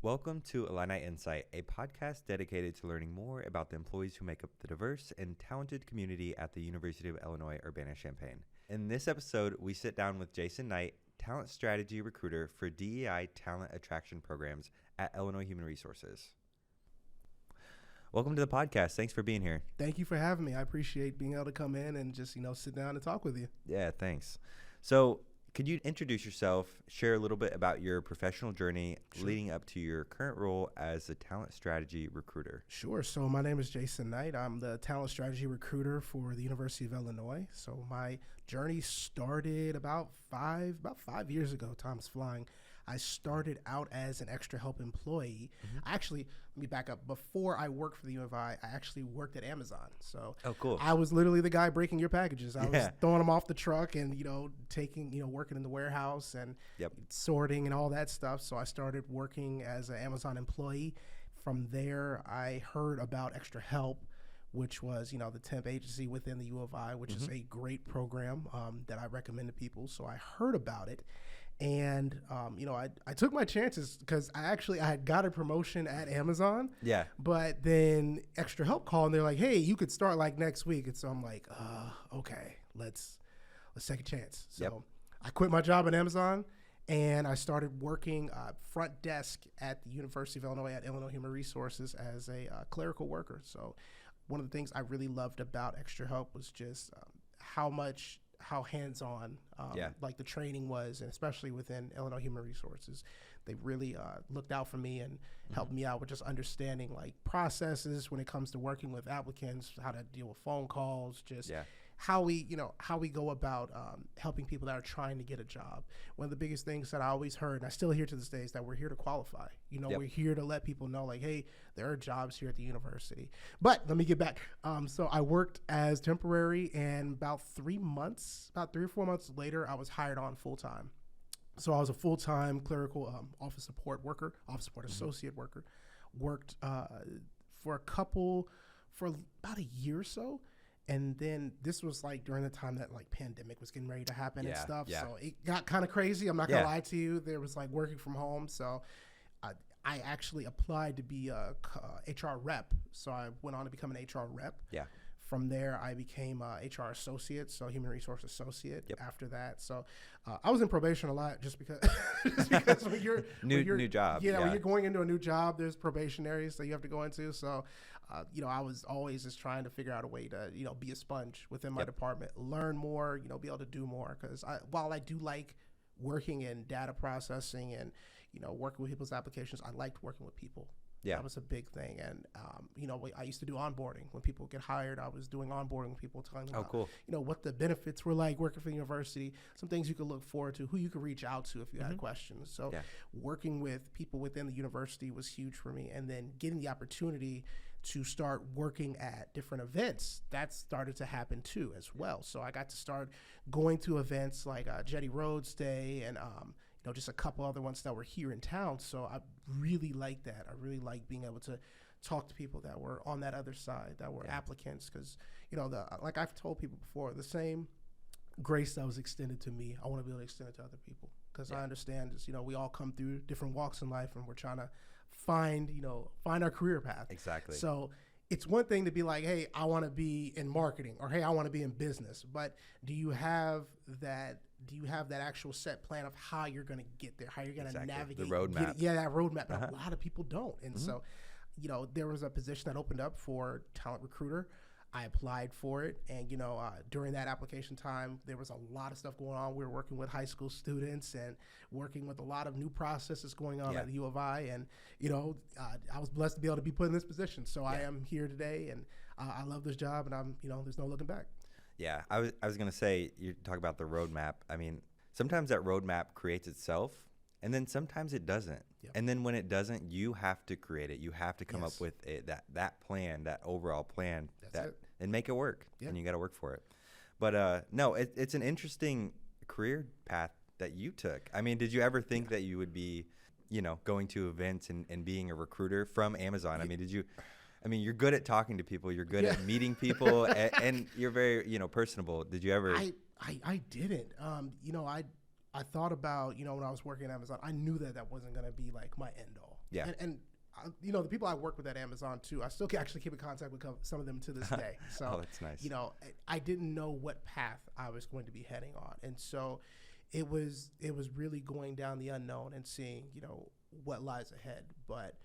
Welcome to Illini Insight, a podcast dedicated to learning more about the employees who make up the diverse and talented community at the University of Illinois Urbana-Champaign. In this episode, we sit down with Jason Knight, Talent Strategy Recruiter for DEI Talent Attraction Programs at Illinois Human Resources. Welcome to the podcast. Thanks for being here. Thank you for having me. I appreciate being able to come in and just, sit down and talk with you. Yeah, thanks. So, could you introduce yourself, share a little bit about your professional journey leading up to your current role as a talent strategy recruiter? Sure. So my name is Jason Knight. I'm the talent strategy recruiter for the University of Illinois. So my journey started about five years ago. Time's flying. I started out as an extra help employee. Actually, let me back up. Before I worked for the U of I actually worked at Amazon. So cool. I was literally the guy breaking your packages. I was throwing them off the truck and, working in the warehouse and sorting and all that stuff. So I started working as an Amazon employee. From there, I heard about Extra Help, which was, the temp agency within the U of I, which is a great program that I recommend to people. So I heard about it. And, I took my chances because I had got a promotion at Amazon. Yeah. But then Extra Help called and they're like, hey, you could start like next week. And so I'm like, okay, let's take a chance. So I quit my job at Amazon and I started working front desk at the University of Illinois at Illinois Human Resources as a clerical worker. So one of the things I really loved about Extra Help was just how hands-on like the training was, and especially within Illinois Human Resources. They really looked out for me and helped me out with just understanding like processes when it comes to working with applicants, how to deal with phone calls, just how we go about helping people that are trying to get a job. One of the biggest things that I always heard, and I still hear to this day, is that we're here to qualify. We're here to let people know, like, hey, there are jobs here at the university. But let me get back. So I worked as temporary, and about 3 or 4 months later, I was hired on full time. So I was a full-time clerical office support associate worker. Worked for about a year or so. And then this was like during the time that like pandemic was getting ready to happen and stuff. Yeah. So it got kind of crazy. I'm not going to lie to you. There was like working from home. So I actually applied to be a HR rep. So I went on to become an HR rep. Yeah. From there, I became HR associate, so human resource associate after that. So I was in probation a lot just because when you're new job. Yeah, when you're going into a new job, there's probationaries that you have to go into. So, I was always just trying to figure out a way to, be a sponge within my department, learn more, be able to do more. Because while I do like working in data processing and, working with people's applications, I liked working with people. Yeah, that was a big thing. And, I used to do onboarding. When people get hired, I was doing onboarding with people, telling them about, what the benefits were like working for the university, some things you could look forward to, who you could reach out to if you had questions. So working with people within the university was huge for me. And then getting the opportunity to start working at different events, that started to happen too as well. So I got to start going to events like Jetty Rhodes Day and, just a couple other ones that were here in town. So I really liked that. I really liked being able to talk to people that were on that other side, that were applicants. Because, like I've told people before, the same grace that was extended to me, I want to be able to extend it to other people. Because I understand this, we all come through different walks in life and we're trying to find our career path. Exactly. So it's one thing to be like, hey, I want to be in marketing, or hey, I want to be in business. But do you have that actual set plan of how you're going to get there, how you're going to navigate the roadmap? That roadmap. A lot of people don't. And so, there was a position that opened up for talent recruiter. I applied for it. And, during that application time, there was a lot of stuff going on. We were working with high school students and working with a lot of new processes going on at the U of I. And, I was blessed to be able to be put in this position. So I am here today, and I love this job, and I'm, there's no looking back. Yeah, I was going to say, you talk about the roadmap. I mean, sometimes that roadmap creates itself, and then sometimes it doesn't. Yep. And then when it doesn't, you have to create it. You have to come up with that plan, that overall plan, and make it work. Yep. And you got to work for it. But no, it's an interesting career path that you took. I mean, did you ever think that you would be, going to events and being a recruiter from Amazon? I mean, did you I mean, you're good at talking to people. You're good at meeting people, and you're very, personable. Did you ever? I didn't. I thought about, when I was working at Amazon, I knew that wasn't going to be like my end all. Yeah. And the people I work with at Amazon too, I still actually keep in contact with some of them to this day. So, oh, that's nice. I didn't know what path I was going to be heading on. And so it was really going down the unknown and seeing, what lies ahead. But,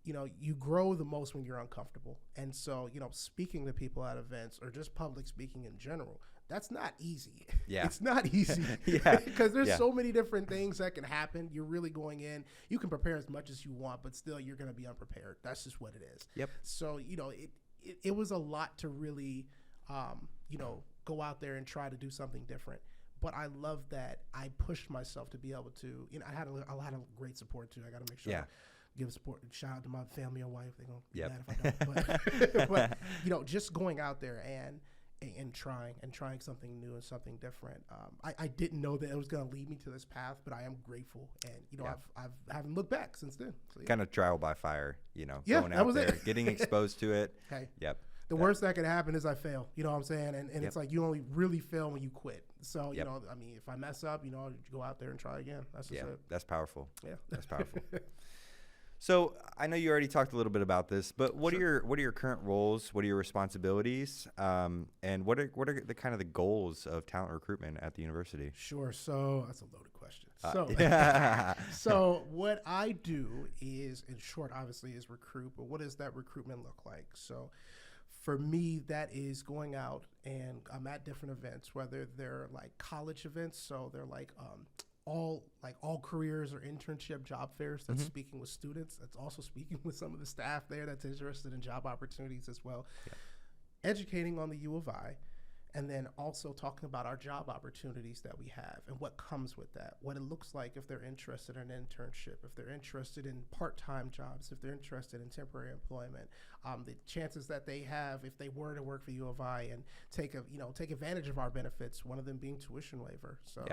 you grow the most when you're uncomfortable. And so, speaking to people at events or just public speaking in general, that's not easy. Yeah. It's not easy. Yeah. Because there's so many different things that can happen. You're really going in. You can prepare as much as you want, but still you're going to be unprepared. That's just what it is. Yep. So, it was a lot to really, go out there and try to do something different. But I love that I pushed myself to be able to, I had a lot of great support too. I got to make sure. Yeah. Give support, shout out to my family and wife. They're going to be Yep. mad if I don't. But, just going out there and trying something new and something different. I didn't know that it was going to lead me to this path, but I am grateful. And, I haven't looked back since then. So, kind of trial by fire, Yeah, going out there, it. getting exposed to it. Hey. Yep. The worst that could happen is I fail. You know what I'm saying? And it's like you only really fail when you quit. So, if I mess up, go out there and try again. That's just it. That's powerful. Yeah. That's powerful. So I know you already talked a little bit about this, but what are your current roles? What are your responsibilities? And what are the kind of the goals of talent recruitment at the university? Sure. So that's a loaded question. So what I do is, in short, obviously, is recruit. But what does that recruitment look like? So for me, that is going out and I'm at different events, whether they're like college events. So they're like all careers or internship job fairs. That's speaking with students. That's also speaking with some of the staff there that's interested in job opportunities as well. Yeah. Educating on the U of I, and then also talking about our job opportunities that we have and what comes with that, what it looks like if they're interested in an internship, if they're interested in part-time jobs, if they're interested in temporary employment, the chances that they have if they were to work for U of I and take advantage of our benefits, one of them being tuition waiver. So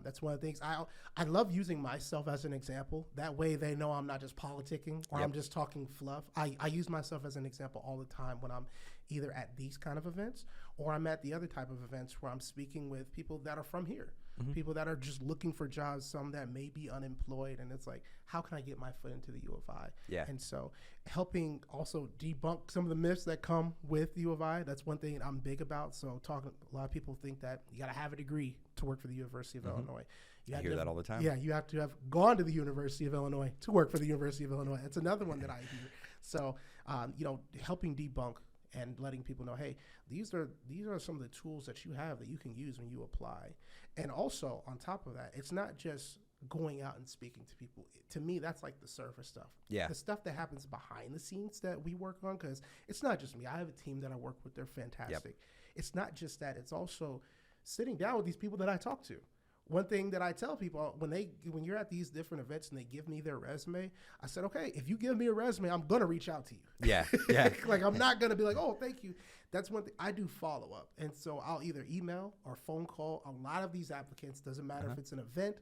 that's one of the things. I love using myself as an example. That way they know I'm not just politicking or I'm just talking fluff. I use myself as an example all the time when I'm either at these kind of events or I'm at the other type of events where I'm speaking with people that are from here, people that are just looking for jobs, some that may be unemployed. And it's like, how can I get my foot into the U of I? Yeah. And so helping also debunk some of the myths that come with U of I. That's one thing I'm big about. So a lot of people think that you got to have a degree to work for the University of Illinois. I hear that all the time. Yeah, you have to have gone to the University of Illinois to work for the University of Illinois. That's another one that I hear. So, helping debunk and letting people know, hey, these are some of the tools that you have that you can use when you apply. And also, on top of that, it's not just going out and speaking to people. To me, that's like the surface stuff. Yeah. The stuff that happens behind the scenes that we work on, because it's not just me. I have a team that I work with. They're fantastic. Yep. It's not just that. It's also sitting down with these people that I talk to. One thing that I tell people when you're at these different events and they give me their resume, I said, okay, if you give me a resume, I'm going to reach out to you. Yeah. Yeah. Like, I'm not going to be like, oh, thank you. That's one thing. I do follow up. And so I'll either email or phone call a lot of these applicants. Doesn't matter if it's an event,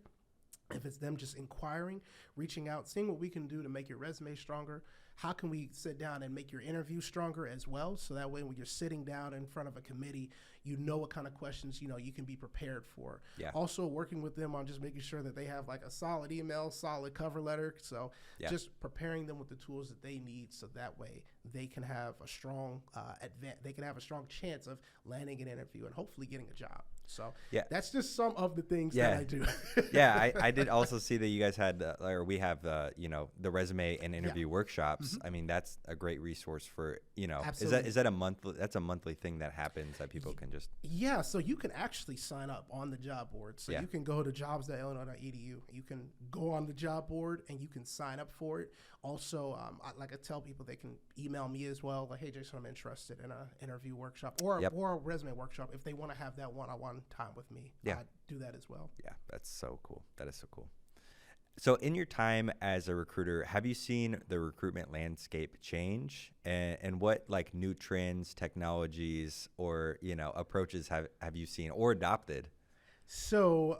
if it's them just inquiring, reaching out, seeing what we can do to make your resume stronger. How can we sit down and make your interview stronger as well? So that way when you're sitting down in front of a committee, you know what kind of questions, you can be prepared for. Yeah. Also working with them on just making sure that they have like a solid email, solid cover letter. So just preparing them with the tools that they need so that way they can have a strong they can have a strong chance of landing an interview and hopefully getting a job. So that's just some of the things that I do. I did also see that you guys had, or we have the resume and interview workshops. I mean, that's a great resource for, Absolutely. Is that a monthly, that's a monthly thing that happens that people can just. Yeah. So you can actually sign up on the job board. So you can go to jobs.illinois.edu. You can go on the job board and you can sign up for it. Also, I tell people they can email me as well. Like, hey, Jason, I'm interested in an interview workshop or a resume workshop. If they want to have that one-on-one time with me, I do that as well. Yeah, that's so cool. That is so cool. So in your time as a recruiter, have you seen the recruitment landscape change? And what like new trends, technologies, or approaches have you seen or adopted? So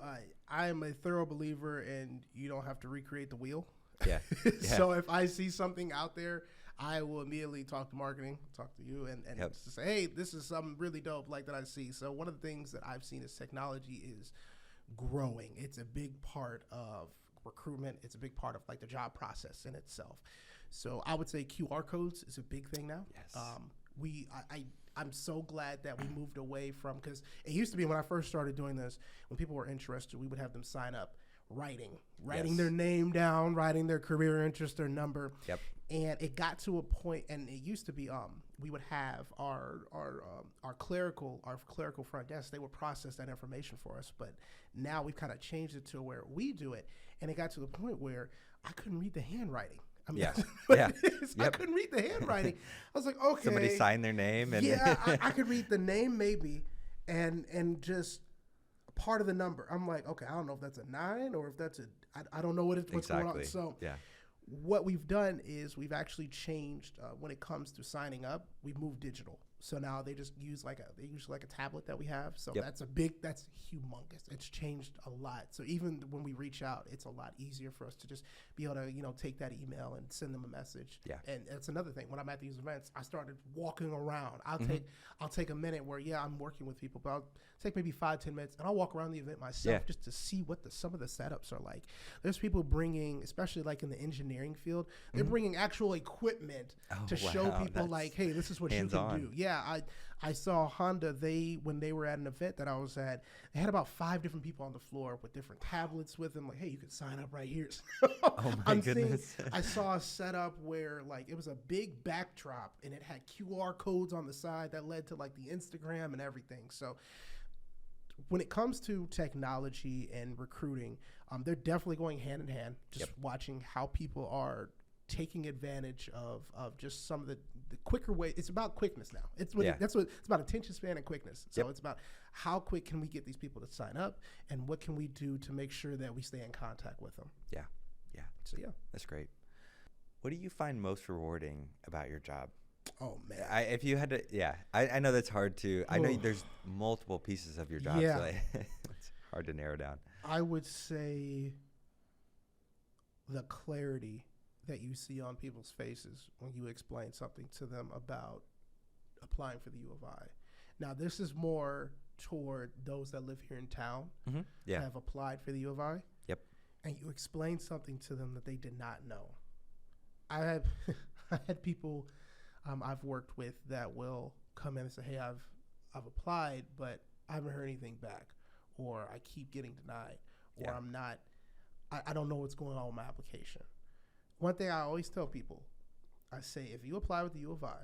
I am a thorough believer in you don't have to recreate the wheel. Yeah. So if I see something out there, I will immediately talk to marketing, talk to you, and Yep. just say, hey, this is something really dope like that I see. So one of the things that I've seen is technology is growing. It's a big part of recruitment. It's a big part of like the job process in itself. So I would say QR codes is a big thing now. Yes. I'm so glad that we moved away from, because it used to be when I first started doing this, when people were interested, we would have them sign up writing Yes. their name down, writing their career interest, their number. Yep. And it got to a point, and it used to be we would have our clerical front desk. They would process that information for us, but now we've kind of changed it to where we do it, and it got to the point where I couldn't read the handwriting. I mean, Yes. yeah. I Yep. couldn't read the handwriting. I was like, okay. Somebody sign their name and Yeah, I could read the name maybe, and just part of the number. I'm like, okay, I don't know if that's a 9 or if that's I don't know what's going on. Exactly. So Yeah. what we've done is we've actually changed when it comes to signing up. We've moved digital. So now they just use like a tablet that we have. So Yep. that's humongous. It's changed a lot. So even when we reach out, it's a lot easier for us to just be able to, take that email and send them a message. Yeah. And that's another thing. When I'm at these events, I started walking around. I'll Mm-hmm. take a minute where, I'm working with people, but I'll take maybe 5-10 minutes and I'll walk around the event myself just to see what some of the setups are like. There's people bringing, especially like in the engineering field, they're bringing actual equipment to show wow, people that's like, hey, this is what you can hands-on. do. Yeah, I saw Honda. When they were at an event that I was at, they had about 5 different people on the floor with different tablets with them. Like, hey, you can sign up right here. Oh my goodness. I saw a setup where like it was a big backdrop and it had QR codes on the side that led to like the Instagram and everything. So when it comes to technology and recruiting, they're definitely going hand in hand. Just watching how people are taking advantage of just some of the quicker way. It's about quickness now. It's about attention span and quickness. So it's about how quick can we get these people to sign up, and what can we do to make sure that we stay in contact with them. Yeah. So That's great. What do you find most rewarding about your job? oh man, If you had to, I know that's hard to. I know Oh. there's multiple pieces of your job, Yeah. so it's hard to narrow down. I would say the clarity that you see on people's faces when you explain something to them about applying for the U of I. Now, this is more toward those that live here in town Mm-hmm. Yeah. have applied for the U of I. Yep. And you explain something to them that they did not know. I had people I've worked with that will come in and say, hey, I've applied, but I haven't heard anything back, or I keep getting denied, or I don't know what's going on with my application. One thing I always tell people, I say, if you apply with the U of I,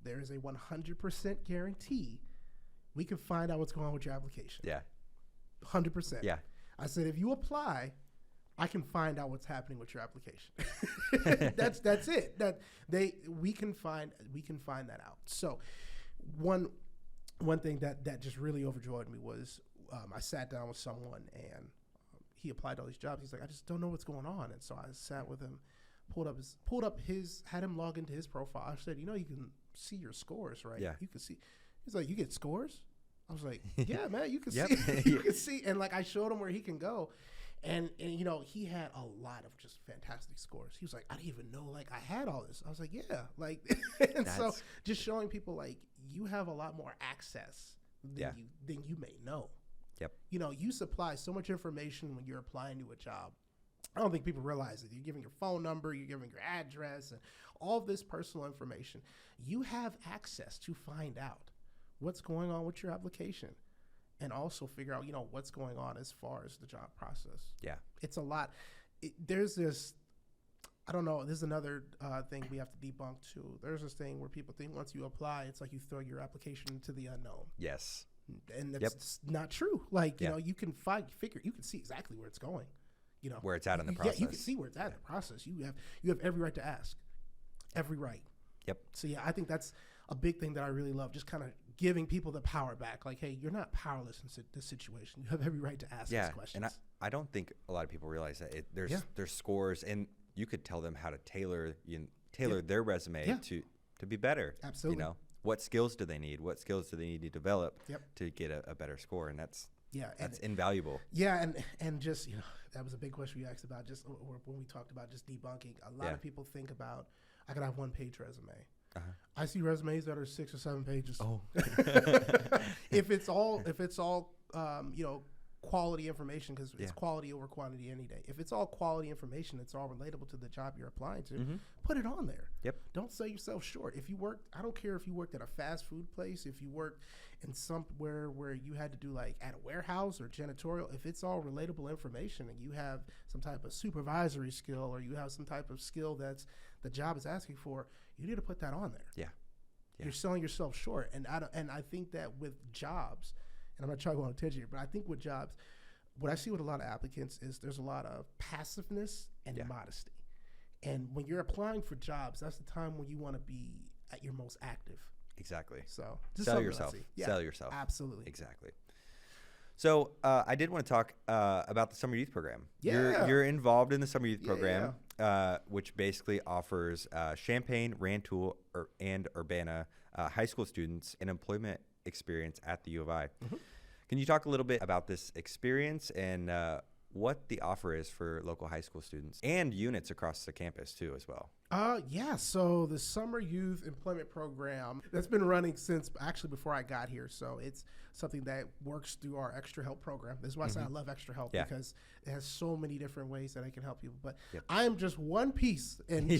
there is a 100% guarantee we can find out what's going on with your application. Yeah. 100%. Yeah. I said, if you apply, I can find out what's happening with your application. That's it. We can find that out. So one thing that just really overjoyed me was I sat down with someone and he applied to all these jobs. He's like, I just don't know what's going on. And so I sat with him, had him log into his profile. I said, you can see your scores, right? Yeah. You can see. He's like, you get scores? I was like, yeah, man, you can Yep. see. You can see. And like I showed him where he can go. And he had a lot of just fantastic scores. He was like, I didn't even know like I had all this. I was like, yeah, like, and so just showing people like you have a lot more access than you may know. Yep. You supply so much information when you're applying to a job. I don't think people realize it. You're giving your phone number, you're giving your address, and all of this personal information. You have access to find out what's going on with your application. And also figure out, what's going on as far as the job process. Yeah. It's a lot. There's this, I don't know, there's another thing we have to debunk too. There's this thing where people think once you apply, it's like you throw your application into the unknown. Yes. And that's not true. Like, you can you can see exactly where it's going. Where it's at in the process. Yeah, you can see where it's at in the process. You have every right to ask. Every right. Yep. So I think that's a big thing that I really love, just kind of giving people the power back. Like, hey, you're not powerless in this situation. You have every right to ask these questions. And I don't think a lot of people realize that there's scores, and you could tell them how to tailor their resume to be better. Absolutely. What skills do they need? What skills do they need to develop Yep. to get a better score? And that's and invaluable. Yeah, and just that was a big question you asked about. Just when we talked about just debunking, a lot of people think about, I could have 1-page resume. Uh-huh. I see resumes that are 6 or 7 pages. Oh. if it's all quality information, because it's quality over quantity any day. If it's all quality information, it's all relatable to the job you're applying to, put it on there. Yep. Don't sell yourself short. If you worked, I don't care if you worked at a fast food place, if you worked in somewhere where you had to do like at a warehouse or janitorial, if it's all relatable information and you have some type of supervisory skill or you have some type of skill that's the job is asking for, you need to put that on there. Yeah. You're selling yourself short. And I think that with jobs, and I'm not trying to go on a tangent here, but I think with jobs, what I see with a lot of applicants is there's a lot of passiveness and modesty. And when you're applying for jobs, that's the time when you want to be at your most active. Exactly. So just sell yourself. Sell yourself. Absolutely. Exactly. So I did want to talk about the Summer Youth Program. Yeah. You're involved in the Summer Youth Program, which basically offers Champaign, Rantoul, and Urbana high school students an employment experience at the U of I. Mm-hmm. Can you talk a little bit about this experience and what the offer is for local high school students and units across the campus too as well? So the Summer Youth Employment Program that's been running since actually before I got here. So it's something that works through our Extra Help program. This is why I say I love Extra Help, because it has so many different ways that I can help people. But I am just one piece and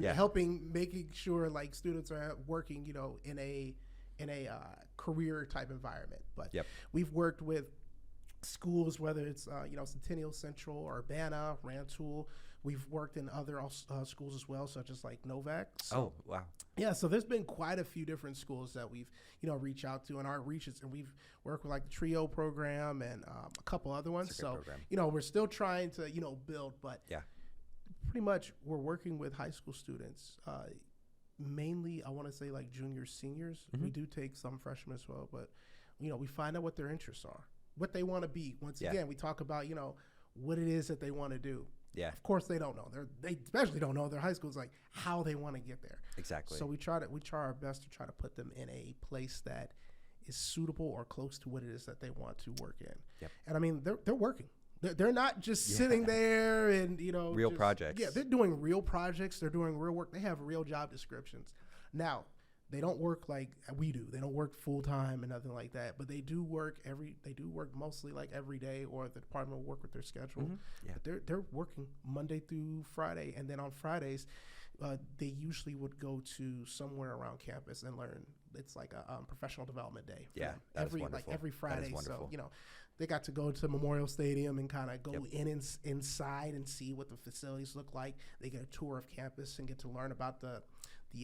helping, making sure like students are working, in a career type environment. But we've worked with schools, whether it's Centennial Central, Urbana, Rantoul. We've worked in other schools as well, such as like Novak. So, oh, wow. Yeah, so there's been quite a few different schools that we've reached out to in our reaches, and we've worked with like the TRIO program and a couple other ones. So we're still trying to build, but pretty much we're working with high school students. Mainly, I want to say like juniors, seniors. We do take some freshmen as well, but we find out what their interests are, what they want to be. Once again, we talk about what it is that they want to do. Yeah. Of course, they don't know. They especially don't know their high school is like how they want to get there. Exactly. So we try our best to try to put them in a place that is suitable or close to what it is that they want to work in. Yep. And I mean, they're working. They're not just sitting there and real projects. Yeah, they're doing real projects. They're doing real work. They have real job descriptions. Now, they don't work like we do. They don't work full time and nothing like that. But they do work mostly like every day, or the department will work with their schedule. But they're working Monday through Friday, and then on Fridays, they usually would go to somewhere around campus and learn. It's like a professional development day. Yeah, that's wonderful. Every Friday. That is wonderful. So they got to go to Memorial Stadium and kind of go inside and see what the facilities look like. They get a tour of campus and get to learn about the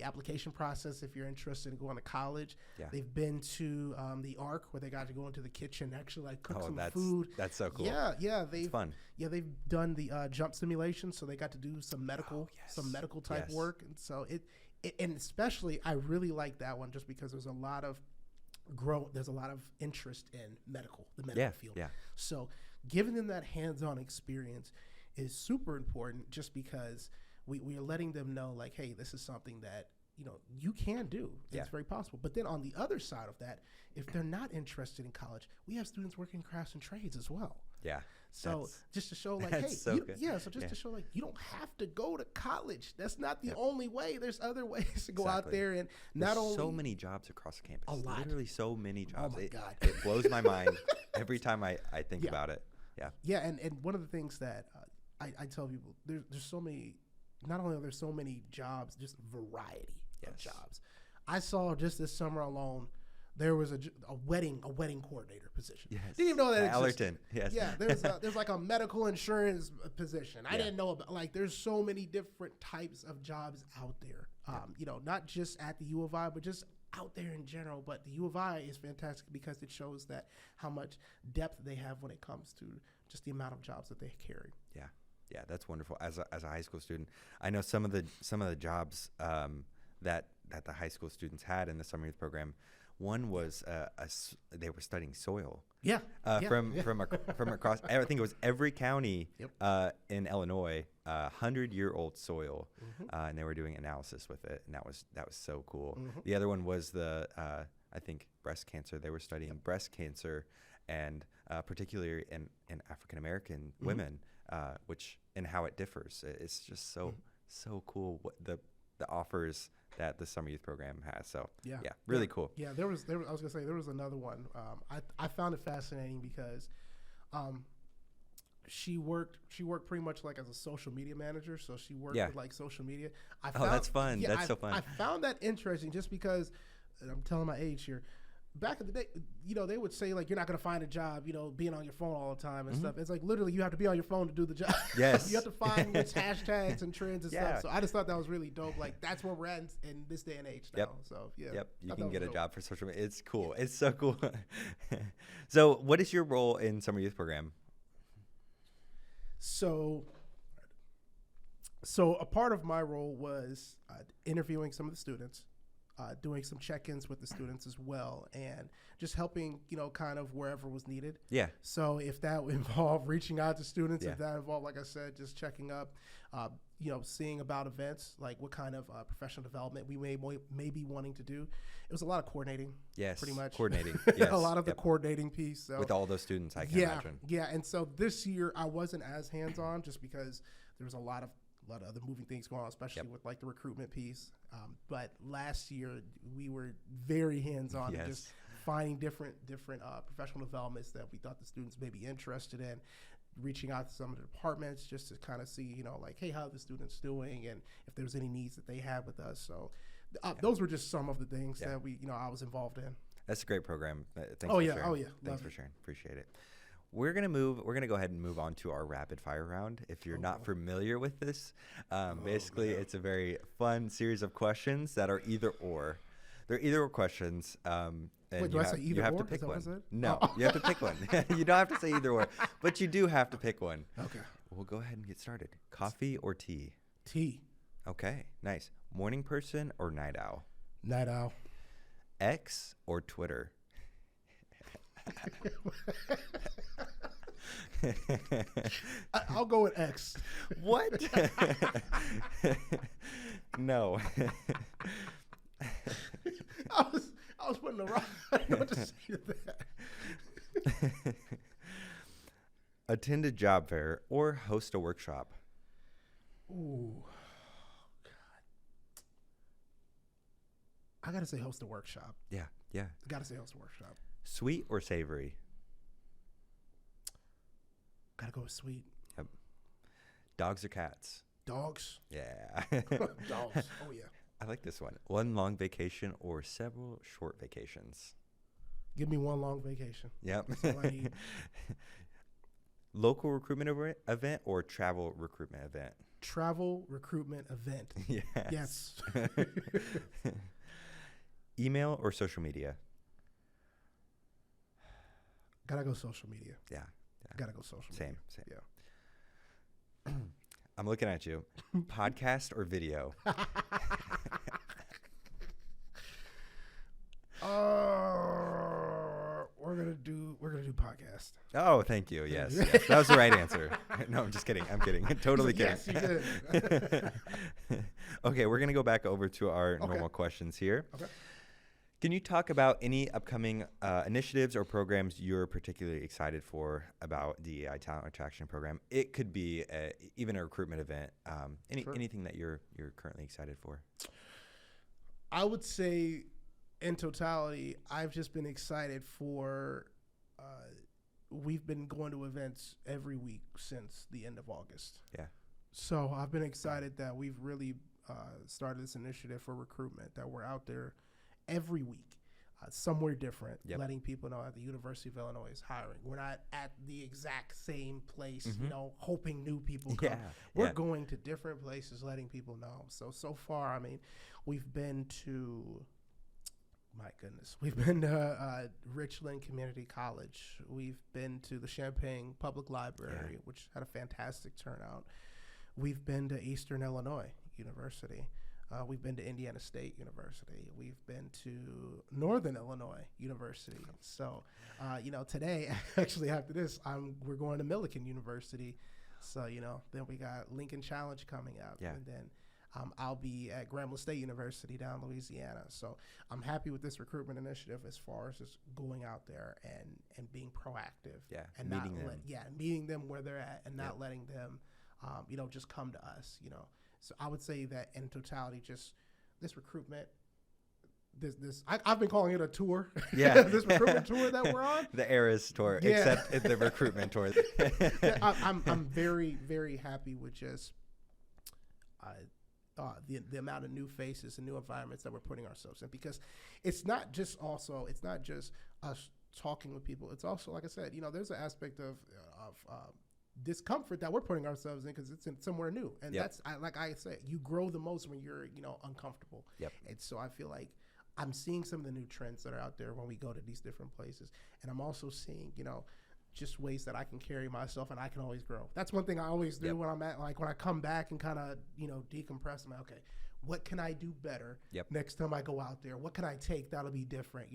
application process if you're interested in going to college. They've been to the ARC, where they got to go into the kitchen, actually like cook some food. That's so cool. It's fun. They've done the jump simulation, so they got to do some medical type work, and so and especially I really like that one just because there's a lot of interest in the medical field. So giving them that hands-on experience is super important, just because we are letting them know, like, hey, this is something that you can do. It's very possible. But then on the other side of that, if they're not interested in college, we have students working crafts and trades as well. So just to show like, hey, to show like you don't have to go to college. That's not the only way. There's other ways to go out there, and there's so many jobs across the campus. A lot. Literally so many jobs. Oh my God. It blows my mind every time I think about it. And one of the things that I tell people, there's so many. Not only are there so many jobs, just variety of jobs. I saw just this summer alone, there was a wedding coordinator position. Yes. Didn't even know that existed. Allerton. Yes. Yeah, there's like a medical insurance position. I didn't know about, like, there's so many different types of jobs out there. Not just at the U of I, but just out there in general. But the U of I is fantastic because it shows that how much depth they have when it comes to just the amount of jobs that they carry. Yeah, that's wonderful. As a high school student, I know some of the jobs that the high school students had in the summer youth program. One was they were studying soil. From across. I think it was every county in Illinois, 100-year-old soil, and they were doing analysis with it, and that was so cool. The other one was I think breast cancer. They were studying breast cancer, and particularly in African American women. Which and how it differs. It's just so cool what the offers that the summer youth program has. So Yeah. really cool. Yeah, there was. I was gonna say there was another one. I found it fascinating because, she worked pretty much like as a social media manager. So she worked with like social media. That's fun. That's so fun. I found that interesting just because, and I'm telling my age here. Back in the day, they would say like you're not going to find a job, being on your phone all the time and stuff. It's like literally you have to be on your phone to do the job. Yes. You have to find which hashtags and trends and stuff. So I just thought that was really dope. Like that's where we're at in this day and age now. Yep. So yeah. Yep. You can get a job for social media. It's cool. It's so cool. So what is your role in summer youth program? So a part of my role was interviewing some of the students. Doing some check-ins with the students as well, and just helping, kind of wherever was needed. Yeah. So if that involved reaching out to students, Yeah. if that involved, like I said, just checking up, seeing about events, like what kind of professional development we may be wanting to do. It was a lot of coordinating. Yes. Pretty much. Coordinating. Yes. A lot of the coordinating piece. So. With all those students, I can imagine. Yeah. And so this year I wasn't as hands-on just because there was a lot of other moving things going on, especially with like the recruitment piece. But last year we were very hands-on, and just finding different professional developments that we thought the students may be interested in, reaching out to some of the departments just to kind of see, like, hey, how are the students doing, and if there's any needs that they have with us. So those were just some of the things that I was involved in. That's a great program. Thanks for sharing. Thanks for sharing. Appreciate it. We're gonna go ahead and move on to our rapid fire round. If you're not familiar with this, basically it's a very fun series of questions that are either or. They're either or questions. And wait, do I say either you have or? to pick one. No, Oh. you have to pick one. You don't have to say either or, but you do have to pick one. Okay. We'll go ahead and get started. Coffee or tea? Tea. Okay, nice. Morning person or night owl? Night owl. X or Twitter? I'll go with X. What? No. I was putting the wrong. I didn't know what to say to that. Attend a job fair or host a workshop? Ooh, God. I gotta say host a workshop. Yeah. I gotta say host a workshop. Sweet or savory? Gotta go with sweet. Yep. Dogs or cats? Dogs. Yeah. Dogs. Oh yeah. I like this one. One long vacation or several short vacations? Give me one long vacation. Yep. That's all I need. Local recruitment event or travel recruitment event? Travel recruitment event. Yes. Email or social media? Gotta go social media. Yeah. Gotta go social media. Same. Yeah. I'm looking at you. Podcast or video? We're gonna do podcast. Oh, thank you. Yes. That was the right answer. No, I'm just kidding. I'm kidding. Totally kidding. Yes, you did. Okay, we're gonna go back over to our normal questions here. Okay. Can you talk about any upcoming initiatives or programs you're particularly excited for about DEI Talent Attraction Program? It could be even a recruitment event. Anything that you're currently excited for? I would say, in totality, I've just been excited for. We've been going to events every week since the end of August. Yeah. So I've been excited that we've really started this initiative for recruitment, that we're out there every week, somewhere different, letting people know at the University of Illinois is hiring. We're not at the exact same place, hoping new people come. We're going to different places, letting people know. So far, I mean, we've been to, my goodness, we've been to Richland Community College. We've been to the Champaign Public Library, which had a fantastic turnout. We've been to Eastern Illinois University. We've been to Indiana State University. We've been to Northern Illinois University. So, today, actually after this, we're going to Millikan University. So, then we got Lincoln Challenge coming up. Yeah. And then I'll be at Grambling State University down in Louisiana. So I'm happy with this recruitment initiative as far as just going out there and being proactive. Yeah, and meeting them. meeting them where they're at and not letting them, just come to us, So I would say that in totality, just this recruitment, I've been calling it a tour. Yeah. This recruitment tour that we're on. The Eras tour, Yeah. except it's the recruitment tour. I'm very, very happy with just the amount of new faces and new environments that we're putting ourselves in, because it's not just us talking with people. It's also, like I said, there's an aspect of discomfort that we're putting ourselves in because it's somewhere new. And that's, like I say, you grow the most when you're, uncomfortable. Yep. And so I feel like I'm seeing some of the new trends that are out there when we go to these different places. And I'm also seeing, just ways that I can carry myself and I can always grow. That's one thing I always do when I'm at, like when I come back and kind of, decompress. I'm like, okay, what can I do better next time I go out there? What can I take that'll be different,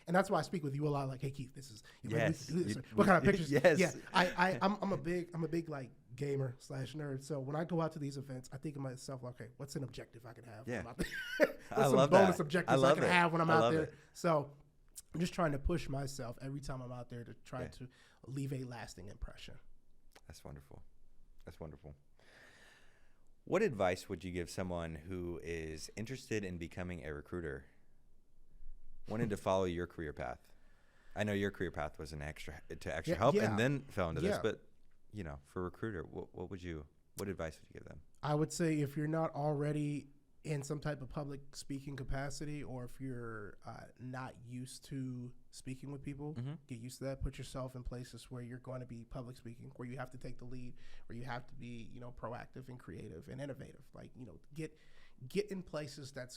And that's why I speak with you a lot. Like, hey Keith, this is yes. we can do this. What kind of pictures? Yes. Yeah, I'm a big like gamer / nerd. So when I go out to these events, I think of myself like, okay, what's an objective I can have? Yeah. When I'm out there? What's I love some bonus that. objectives I can have when I'm out there? It. So I'm just trying to push myself every time I'm out there to try to leave a lasting impression. That's wonderful. That's wonderful. What advice would you give someone who is interested in becoming a recruiter, wanted to follow your career path? I know your career path was to extra help and then fell into this, but for a recruiter, what advice would you give them? I would say if you're not already in some type of public speaking capacity, or if you're not used to speaking with people, get used to that. Put yourself in places where you're going to be public speaking, where you have to take the lead, where you have to be, proactive and creative and innovative. Like, get in places that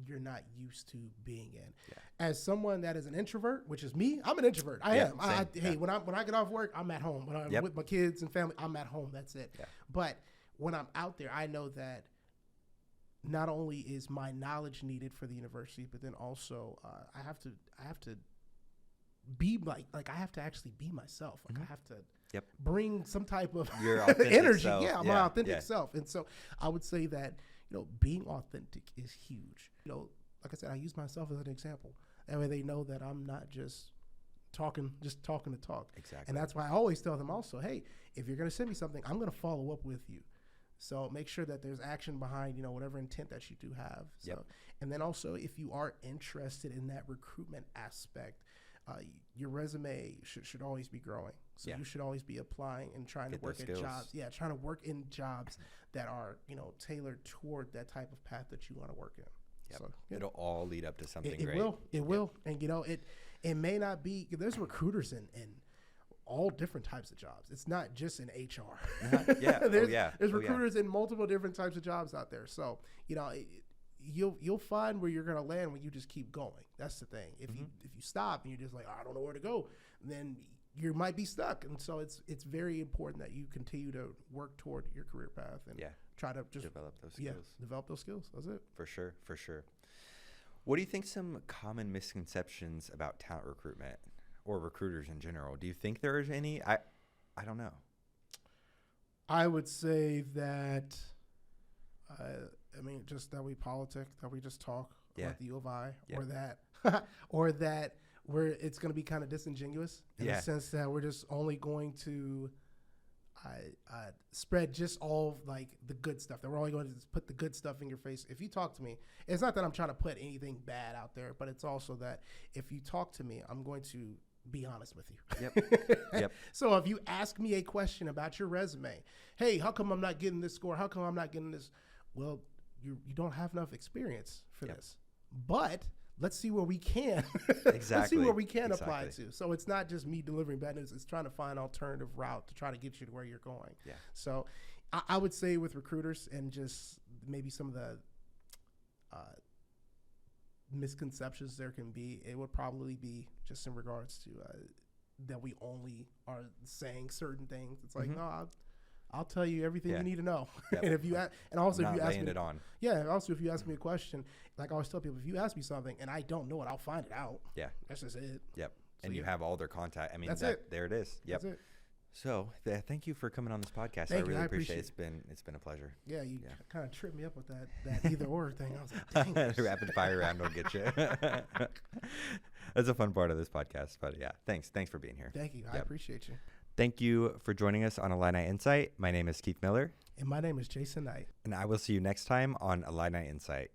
you're not used to being in. Yeah. As someone that is an introvert, which is me, I'm an introvert. I am. When I get off work, I'm at home. When I'm with my kids and family, I'm at home. That's it. Yeah. But when I'm out there, I know that not only is my knowledge needed for the university, but then also I have to be like I have to actually be myself. Like I have to bring some type of your authentic energy. self. Yeah, my authentic self. And so I would say that being authentic is huge. Like I said, I use myself as an example. That way they know that I'm not just talking to talk. Exactly. And that's why I always tell them also, hey, if you're going to send me something, I'm going to follow up with you. So make sure that there's action behind, whatever intent that you do have. So, and then also if you are interested in that recruitment aspect, your resume should always be growing. So you should always be applying and trying to work at jobs. Yeah, trying to work in jobs that are, tailored toward that type of path that you want to work in. Yep. So it'll all lead up to something great. It will. And it may not be. There's recruiters in all different types of jobs. It's not just in HR. There's recruiters in multiple different types of jobs out there. So you'll find where you're going to land when you just keep going. That's the thing. If you stop and you're just like, I don't know where to go, then you might be stuck. And so it's very important that you continue to work toward your career path and try to just develop those skills. Yeah, develop those skills. That's it. For sure. What do you think some common misconceptions about talent recruitment or recruiters in general? Do you think there's any? I don't know. I would say that, just that we politic, that we just talk about the U of I, or that it's going to be kind of disingenuous in the sense that we're just only going to spread just all like the good stuff, that we're only going to just put the good stuff in your face. If you talk to me, it's not that I'm trying to put anything bad out there, but it's also that if you talk to me, I'm going to be honest with you. Yep. So if you ask me a question about your resume, hey, how come I'm not getting this score? How come I'm not getting this? Well, you don't have enough experience for this. But let's see where we can. Let's see where we can apply to. So it's not just me delivering bad news. It's trying to find an alternative route to try to get you to where you're going. Yeah. So I would say with recruiters and just maybe some of the misconceptions there can be, it would probably be just in regards to that we only are saying certain things. It's like, no, I'll tell you everything you need to know. And if you also if you ask me, also if you ask me a question, like I always tell people, if you ask me something and I don't know it, I'll find it out. Yeah, that's just it. Yep. And you have all their contact. I mean, there it is. Yep. That's it. So thank you for coming on this podcast. I really appreciate it. It's been a pleasure. Yeah, you kind of tripped me up with that either or thing. I was like, dang. The rapid fire round will get you. That's a fun part of this podcast. But yeah, thanks for being here. Thank you. I appreciate you. Thank you for joining us on Illini Insight. My name is Keith Miller. And my name is Jason Knight. And I will see you next time on Illini Insight.